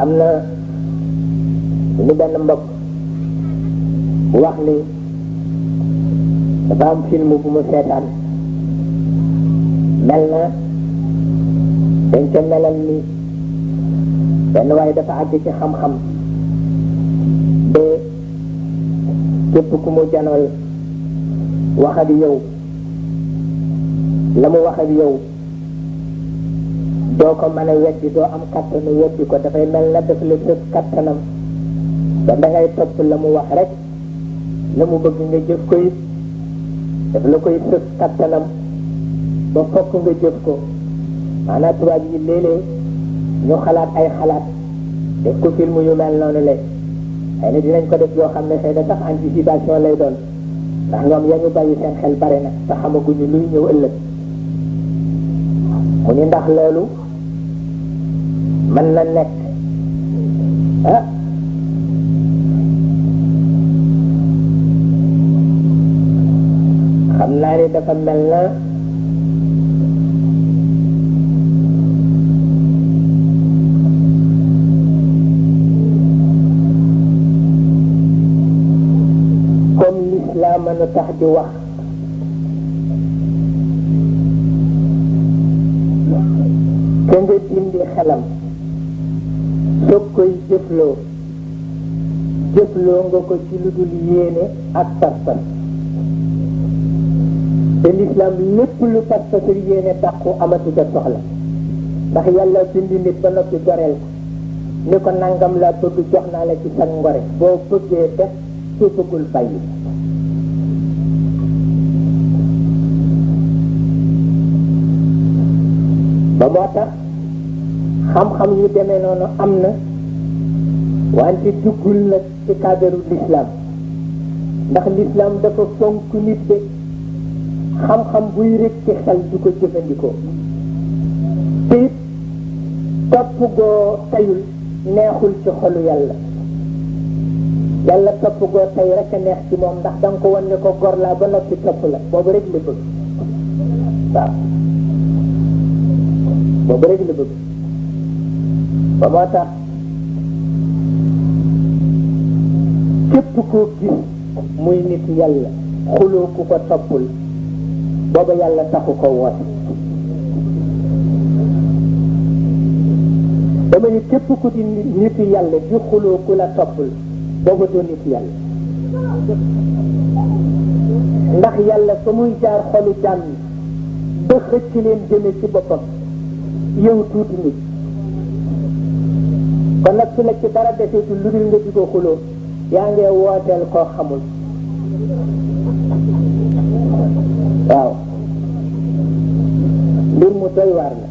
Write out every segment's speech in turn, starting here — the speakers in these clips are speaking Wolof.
am na ñu benn mbokk bu wax ni dafa am film bu mu seetaan mel na dañ ca melal ni benn waaye dafa àgg ci xam-xam ba képp ku mu janool wax ak yow la mu wax ak yow doo ko mën a weddi doo am kattanu weddi ko dafay mel na daf la sëf kattanam ba dangay topp la mu wax rek la mu bëgg nga jëf ko it daf la koy sëf kattanam ba fokk nga jëf ko maanaam tubaab yi léeg-léeg ñu xalaat ay xalaat def ko film yu mel noonu la xëy na dinañ ko def yoo xam ne xëy na sax anticipation lay doon ndax ñoom yaa ñu bàyyi seen xel bare na te xamaguñu luy ñëw ëllëg mu ni ndax loolu mën na nekk xam naa ni dafa mel na comme l'islam mën a tax di wax ka nga dindi xelam soog koy jëfloo nga ko ci lu dul yéene ak pas-pas te l'islam lépp lu pas-pas yéene dàqu amatu ca soxla ndax yàlla dindi nit ba noppi goreel ko ni ko nangam laa bëgg jox naa la ci sa ngore boo bëggee def soo bëggul bàyyi ba moo tax xam-xam yu demee noonu am na wante duggul nag ci cadre l'islam ndax l'islam dafa fonk nit de xam-xam buy rek ci xel du ko jëfandikoo te it topp goo tayul neexul ci xolu yàlla topp goo tay rek a neex ci moom ndax da nga ko wan ne ko gor laa ba noppi topp la boobu rek la bëgg waaw boobu rek la bëgg ba moo tax képp koo gis muy nit yàlla xuloo ku ko toppul booba yàlla taxu ko woote dama ni képp ku di nit yàlla di xuloo ku la toppul booba doo nit yàlla ndax yàlla fa muy jaar xolu jàmm ba xëcc leen jëme ci boppam yow tuuti nit kon nag su la ci dara defeetu lu dul nga di ko xuloo yaa ngee wooteel koo xamul waaw mbir mu doy waar la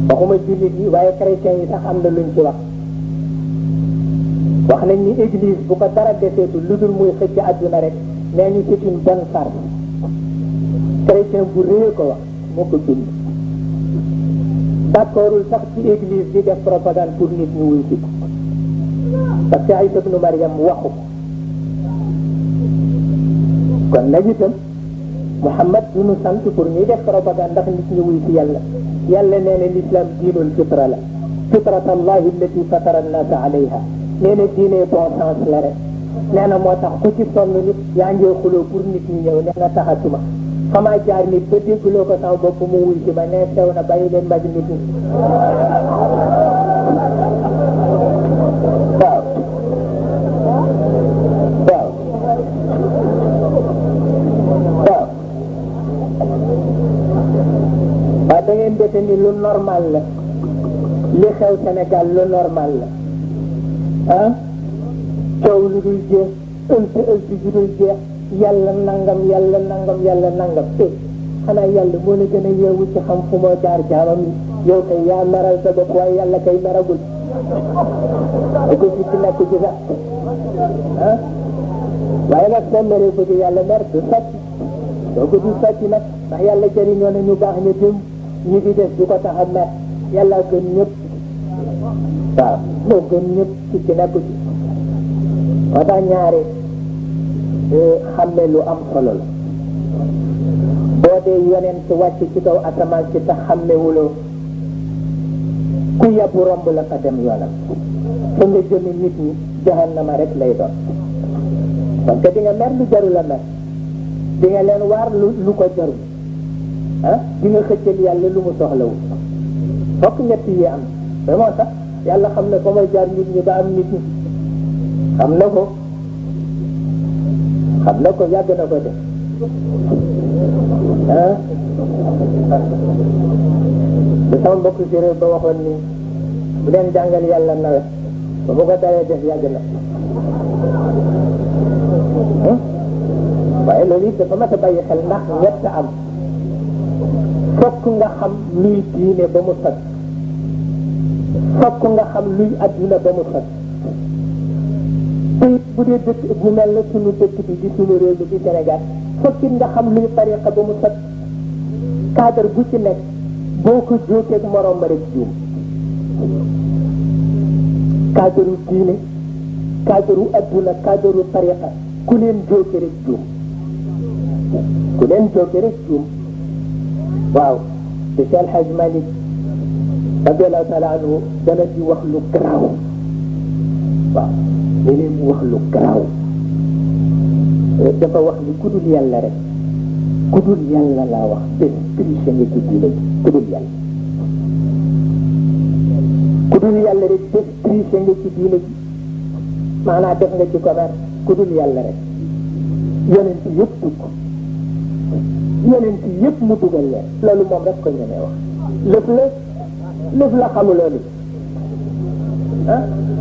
waxuma jullit yi waaye chrétien yi sax am na luñ ci wax nañ ni église bu ko dara defeetu lu dul muy xëcc àdduna rek nee ñu c'est une bonne farce chrétien bu réer ko wax moo ko bind d'accordul sax ci église di def propagande pour nit ñu wuy ci parce que Isa ibnu Maryam waxu kon nag itam Muhammad du ñu sant pour ñuy def propagande ndax nit ñu wuy ci yàlla nee na l'islam diinul fitra la fitrat allahi allati fatara annasa alayha nee na diine bon sens la rek nee na moo tax ku ci sonn nit yaa ngi xuloo pour nit ñi ñëw nee na taxatuma xamaa jaar nit ba déggloo ko sama bopp mu wuy ci ma ne sew na bàyyi leen mag nit ñi da ngeen defe ni lu normal la li xew Sénégal lu normal la coow lu dul jeex ëlti ju dul jeex yàlla nangam te xanaa yàlla moo la gën a yeewu ci xam fu moo jaar jaamam yi yow kay yaa meral sa bopp waaye yàlla kay meragul da ko fi ci nekk ci sax waaye nag soo meree bëgg yàlla mer du sotti doo ko du sotti nag ndax yàlla jëriñoo na ñu baax ñu démb ñi di def du ko tax a mer yàlla gën ñëpp waaw moo gën ñëpp ci nekk ci moo tax ñaare xamme lu am solo la boo dee yonent wàcc ci kaw asamaan si tax xammewuloo ku yàbbu romb la fa dem yoonam fa nga jëmi nit ñi jahannama rek lay doon parce que di nga mer lu jarul a mer di nga leen waar lu ko jarul di nga xëccal yàlla lu mu soxlawul fokk ñett yi am mais moo tax yàlla xam ne fa may jaar nit ñi ba am nit ñi xam na ko yàgg na ko def da sama mbokk séeréer ba waxoon ni bu leen jàngal yàlla nawet ba mu ko dawee def yàgg na waaye loolu it dafa mat a bàyyi xel ndax ñett am fokk nga xam luy diine ba mu sot fokk nga xam luy adduna ba mu sot te it bu dee dëkk bu mel ne sunu dëkk bi di sunu réew bi di Sénégal fokkit nga xam luy tariqa ba mu sot cadre bu ci nekk boo ko jóoteeg morom ma rek juum cadre diine cadre adduna cadre tariqa ku leen jóote rek juum waaw te Cheikh El Hadj Malick radiyallahu taala anhu dana ci wax lu garaaw waaw léeg-léeg mu wax lu garaaw dafa wax ni ku dul yàlla rek ku dul yàlla laa wax te triché nga ci diine ku dul yàlla rek te triché nga ci diine ji maanaam def nga ci commerce ku dul yàlla rek yonent yëpp dugg yonent yëpp mu dugal leen loolu moom rek ko ñemee wax lëf la xamuloo ni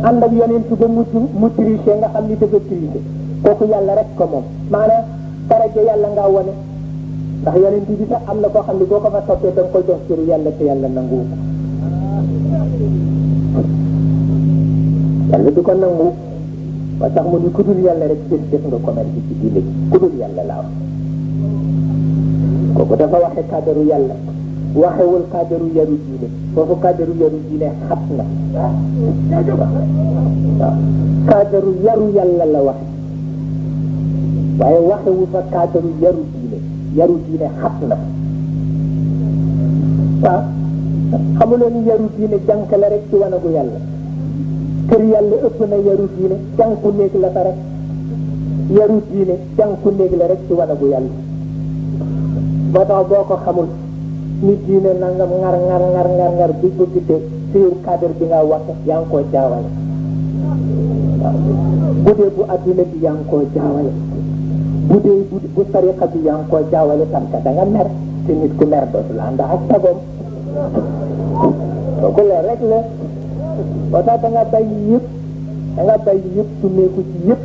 ànd ak yonent ba mu triché nga xam ni dafa triché kooku yàlla rek ko moom maanaam daraja yàlla ngaa wone ndax yonent bi sax am na koo xam ne boo ko fa toppee da nga koy jox cëru yàlla te yàlla nangu ko yàlla du ko nangu ba tax mu ni ku dul yàlla rek def nga commerce ci diine ku dul yàlla laa wax kooku dafa waxe kadaru yàlla waxewul kadaru yaru diine foofu kadaru yaru diine xat na waaw kadaru yaru yàlla la waxe waaye waxewu fa kadaru yaru diine xat na waaw xamuloo ni yaru diine jànk la rek ci wanagu yàlla kër yàlla ëpp na yaru diine jànku néeg la fa rek yaru diine jànku néeg la rek ci wanagu yàlla moo tax boo ko xamul nit diine nangam ngar bi bëgg te sur cadre bi nga wax yaa ngi koo jaawale waaw bu dee bu adduna bi yaa ngi koo jaawale bu dee bu tariqa bi yaa ngi koo jaawale parce que da nga mer te nit ku mer dootul ànd ak sagoom kooku la rek la moo tax da nga bàyyi yëpp sumeeku ci yëpp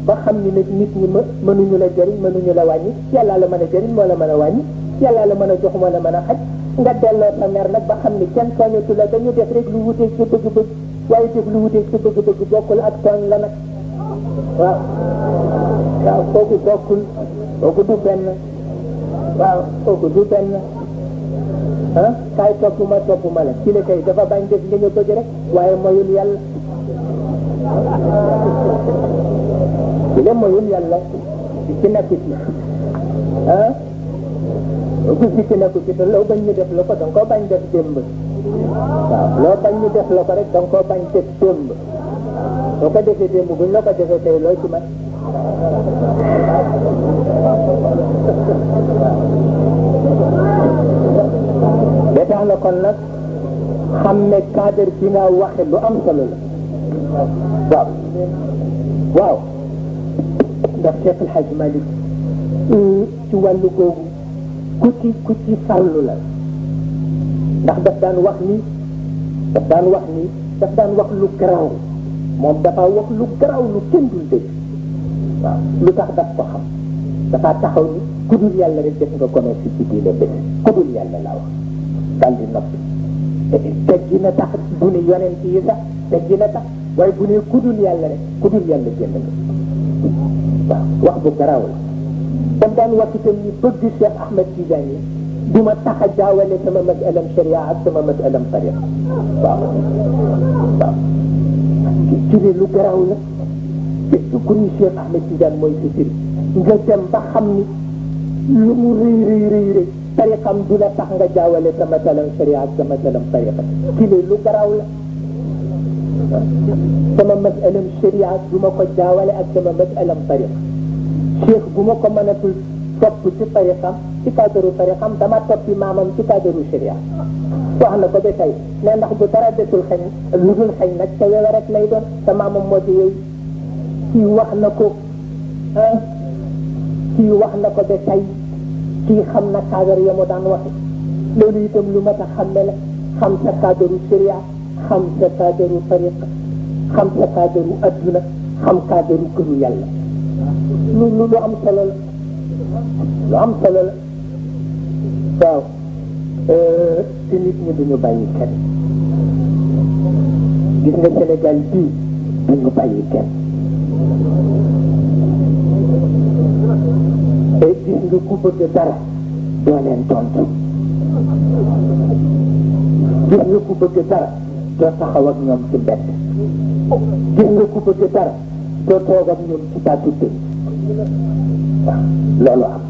ba xam ni nag nit ñi mënuñu la jëriñ mënuñu la wàññi yàlla la mën a jëriñ moo la mën a wàññi yàlla la mën a jox moo la mën a xaj nga delloo sa mer nag ba xam ni kenn tooñatu la dañu def rek lu wuteeg sa bëgg-bëgg waaye def lu wuteeg sa bëgg-bëgg bokkul ak tooñ la nag waaw kooku bokkul kooku du benn kaay topp ma la ci la kay dafa bañ def li nga bëgg rek waaye moyul yàlla ci la moyul yàlla ci nekku ci ku ci nekku ci te loo bañ ñu def la ko danga koo bañ def démb waaw loo bañ ñu def la ko rek danga koo bañ def démb soo ko defee démb buñ la ko defee tey loo ci man ba tax na kon nag xam ne cadre bi nga waxe lu am solo la waaw ndax Cheikh El Hadj Malick ci wàllu googu ku ci farlu la ndax daf daan wax lu garaaw moom dafa wax lu garaaw lu kenn dul dégg waaw lu tax daf ko xam dafa taxaw ni ku dul yàlla rek def nga commerce ci diine bés ku dul yàlla laa wax dal di noppi teggi na tax bu ne yonent yi sax teggi na tax waaye bu ne ku dul yàlla rek ku dul yàlla génn nga waaw wax bu garaaw la daf daan wax itam ni bëgg Cheikh Ahmed Tidiane du ma tax a jaawale sama masalam sharia ak sama masalam tariqa waaw ci ne lu garaaw la te ku ni Cheikh Ahmed Tidiane mooy sa sëriñ nga dem ba xam ni lu mu rëy tariqam du la tax nga jaawale sa masalam sharia ak sa masalam tariqa ci lu garaaw la sama masalam sharia du ma ko jaawale ak sama masalam tariqa cheikh bu ma ko mënatul topp ci tariqam ci cadre tariqam dama toppi maamam ci cadre sharia wax na ko ba tey ne ndax bu dara desul xëy lu dul xëy nag ca wewe rek lay doon sa maamam moo di yooyu kii wax na ko kii wax na ko ba tey kii xam na cadre ya mu daan waxe loolu itam lu mat a xamme la xam sa cadre sharia xam sa cadre tariqa xam sa cadre adduna xam cadre këru yàlla lu am solo la lu am solo la waaw te nit ñi duñu bàyyi kenn gis nga Sénégal bii duñu bàyyi kenn te gis nga ku bëgg dara doo leen tontu gis nga ku bëgg dara doo taxaw ak ñoom ci mbedd gis nga ku bëgg dara doo toog ak ñoom ci taatu waaw loolu am